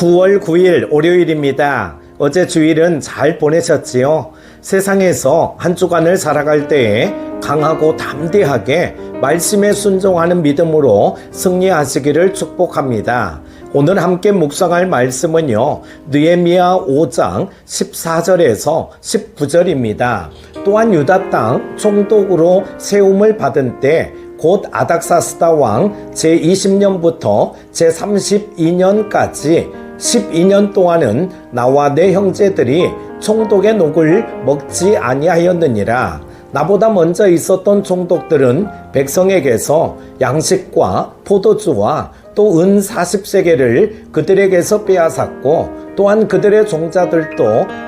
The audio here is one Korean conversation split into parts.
9월 9일 월요일입니다. 어제 주일은 잘 보내셨지요? 세상에서 한 주간을 살아갈 때에 강하고 담대하게 말씀에 순종하는 믿음으로 승리하시기를 축복합니다. 오늘 함께 묵상할 말씀은요, 느헤미야 5장 14절에서 19절입니다. 또한 유다 땅 총독으로 세움을 받은 때 곧 아닥사스다 왕 제20년부터 제32년까지 12년 동안은 나와 내 형제들이 총독의 녹을 먹지 아니하였느니라. 나보다 먼저 있었던 총독들은 백성에게서 양식과 포도주와 또 은 40세겔을 그들에게서 빼앗았고, 또한 그들의 종자들도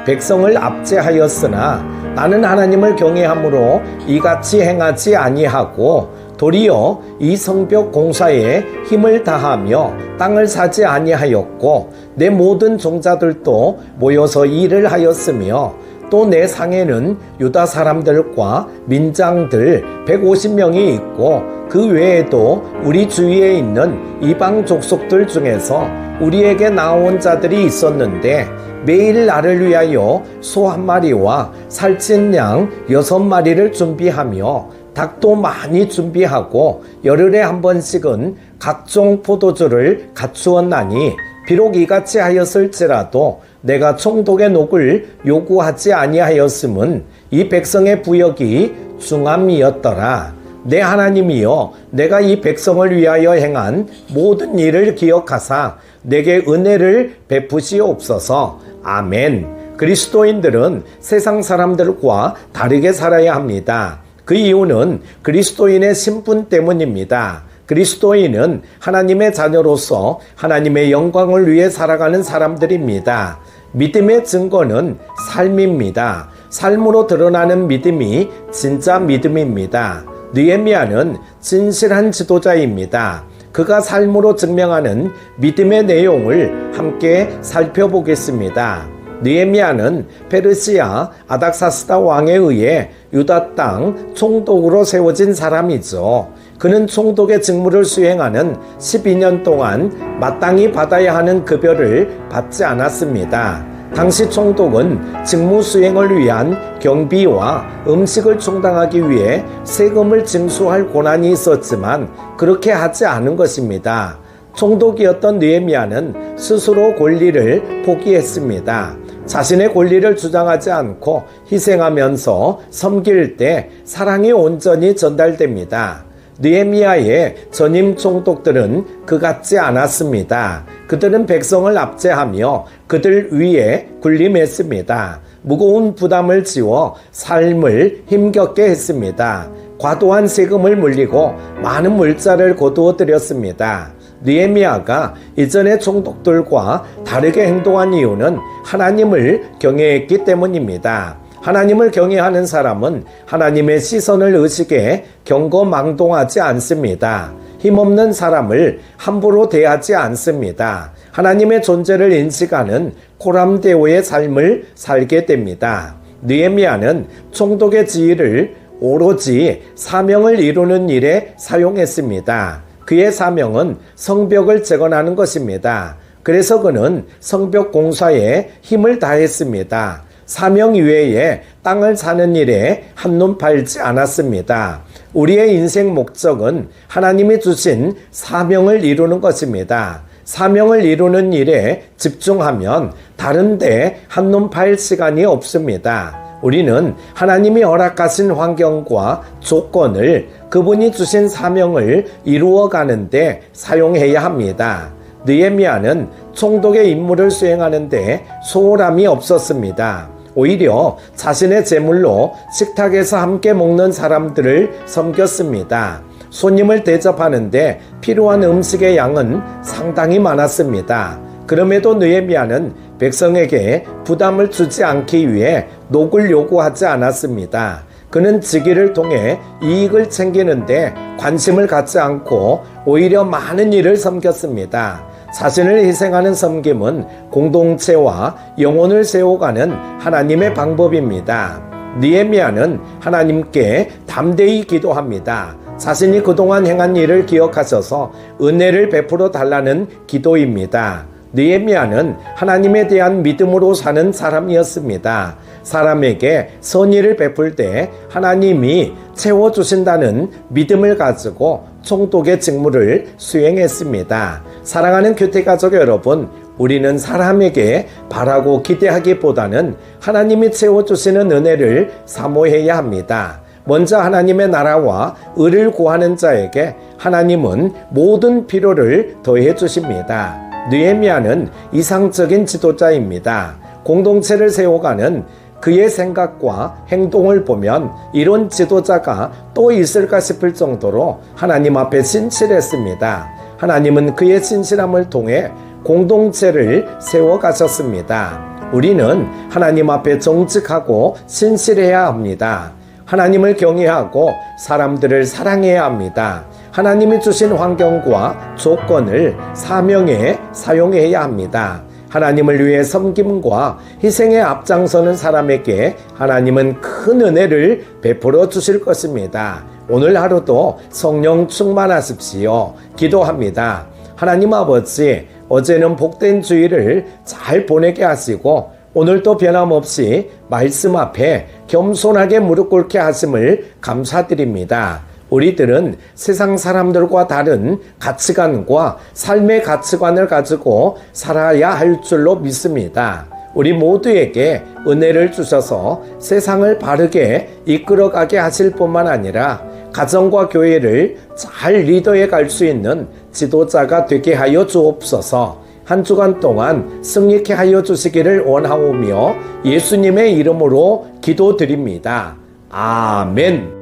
백성을 압제하였으나 나는 하나님을 경외함으로 이같이 행하지 아니하고 도리어 이 성벽 공사에 힘을 다하며 땅을 사지 아니하였고, 내 모든 종자들도 모여서 일을 하였으며, 또 내 상에는 유다 사람들과 민장들 150명이 있고, 그 외에도 우리 주위에 있는 이방 족속들 중에서 우리에게 나온 자들이 있었는데, 매일 나를 위하여 소 1마리와 살찐 양 6마리를 준비하며 닭도 많이 준비하고 열흘에 한 번씩은 각종 포도주를 갖추었나니, 비록 이같이 하였을지라도 내가 총독의 녹을 요구하지 아니하였음은 이 백성의 부역이 중함이었더라. 내 하나님이여, 내가 이 백성을 위하여 행한 모든 일을 기억하사 내게 은혜를 베푸시옵소서. 아멘. 그리스도인들은 세상 사람들과 다르게 살아야 합니다. 그 이유는 그리스도인의 신분 때문입니다. 그리스도인은 하나님의 자녀로서 하나님의 영광을 위해 살아가는 사람들입니다. 믿음의 증거는 삶입니다. 삶으로 드러나는 믿음이 진짜 믿음입니다. 느헤미야는 진실한 지도자입니다. 그가 삶으로 증명하는 믿음의 내용을 함께 살펴보겠습니다. 느헤미야는 페르시아 아닥사스다 왕에 의해 유다 땅 총독으로 세워진 사람이죠. 그는 총독의 직무를 수행하는 12년 동안 마땅히 받아야 하는 급여를 받지 않았습니다. 당시 총독은 직무 수행을 위한 경비와 음식을 충당하기 위해 세금을 징수할 권한이 있었지만 그렇게 하지 않은 것입니다. 총독이었던 느헤미야는 스스로 권리를 포기했습니다. 자신의 권리를 주장하지 않고 희생하면서 섬길 때 사랑이 온전히 전달됩니다. 느헤미야의 전임 총독들은 그같지 않았습니다. 그들은 백성을 압제하며 그들 위에 군림했습니다. 무거운 부담을 지워 삶을 힘겹게 했습니다. 과도한 세금을 물리고 많은 물자를 거두어 들였습니다. 느헤미야가 이전의 총독들과 다르게 행동한 이유는 하나님을 경외했기 때문입니다. 하나님을 경외하는 사람은 하나님의 시선을 의식해 경거망동하지 않습니다. 힘없는 사람을 함부로 대하지 않습니다. 하나님의 존재를 인식하는 코람데오의 삶을 살게 됩니다. 느헤미야는 총독의 지위를 오로지 사명을 이루는 일에 사용했습니다. 그의 사명은 성벽을 재건하는 것입니다. 그래서 그는 성벽 공사에 힘을 다했습니다. 사명 이외에 땅을 사는 일에 한눈 팔지 않았습니다. 우리의 인생 목적은 하나님이 주신 사명을 이루는 것입니다. 사명을 이루는 일에 집중하면 다른 데 한눈 팔 시간이 없습니다. 우리는 하나님이 허락하신 환경과 조건을 그분이 주신 사명을 이루어 가는데 사용해야 합니다. 느헤미야는 총독의 임무를 수행하는데 소홀함이 없었습니다. 오히려 자신의 재물로 식탁에서 함께 먹는 사람들을 섬겼습니다. 손님을 대접하는데 필요한 음식의 양은 상당히 많았습니다. 그럼에도 느헤미야는 백성에게 부담을 주지 않기 위해 녹을 요구하지 않았습니다. 그는 직위를 통해 이익을 챙기는데 관심을 갖지 않고 오히려 많은 일을 섬겼습니다. 자신을 희생하는 섬김은 공동체와 영혼을 세워가는 하나님의 방법입니다. 느헤미야는 하나님께 담대히 기도합니다. 자신이 그동안 행한 일을 기억하셔서 은혜를 베풀어 달라는 기도입니다. 느헤미야는 하나님에 대한 믿음으로 사는 사람이었습니다. 사람에게 선의를 베풀 때 하나님이 채워주신다는 믿음을 가지고 총독의 직무를 수행했습니다. 사랑하는 교태가족 여러분, 우리는 사람에게 바라고 기대하기보다는 하나님이 채워주시는 은혜를 사모해야 합니다. 먼저 하나님의 나라와 의를 구하는 자에게 하나님은 모든 필요를 더해 주십니다. 느헤미야는 이상적인 지도자입니다. 공동체를 세워가는 그의 생각과 행동을 보면 이런 지도자가 또 있을까 싶을 정도로 하나님 앞에 신실했습니다. 하나님은 그의 신실함을 통해 공동체를 세워가셨습니다. 우리는 하나님 앞에 정직하고 신실해야 합니다. 하나님을 경외하고 사람들을 사랑해야 합니다. 하나님이 주신 환경과 조건을 사명에 사용해야 합니다. 하나님을 위해 섬김과 희생에 앞장서는 사람에게 하나님은 큰 은혜를 베풀어 주실 것입니다. 오늘 하루도 성령 충만하십시오. 기도합니다. 하나님 아버지, 어제는 복된 주일을 잘 보내게 하시고 오늘도 변함없이 말씀 앞에 겸손하게 무릎 꿇게 하심을 감사드립니다. 우리들은 세상 사람들과 다른 가치관과 삶의 가치관을 가지고 살아야 할 줄로 믿습니다. 우리 모두에게 은혜를 주셔서 세상을 바르게 이끌어가게 하실 뿐만 아니라 가정과 교회를 잘 리더해 갈 수 있는 지도자가 되게 하여 주옵소서. 한 주간 동안 승리케 하여 주시기를 원하오며 예수님의 이름으로 기도드립니다. 아멘.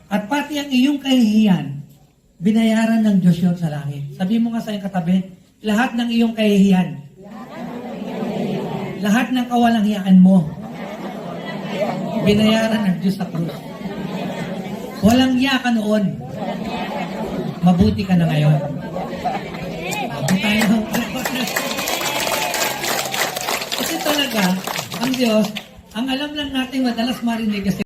At pati ang iyong kahihiyan, binayaran ng Diyos yun sa langit. Sabi mo nga sa iyong katabi, lahat ng iyong kahihiyan, lahat ng kawalanghiyaan mo, binayaran ng Diyos sa krus. Walang hiya ka noon, mabuti ka na ngayon. Kasi talaga, ang Diyos, ang alam lang natin madalas marinig kasi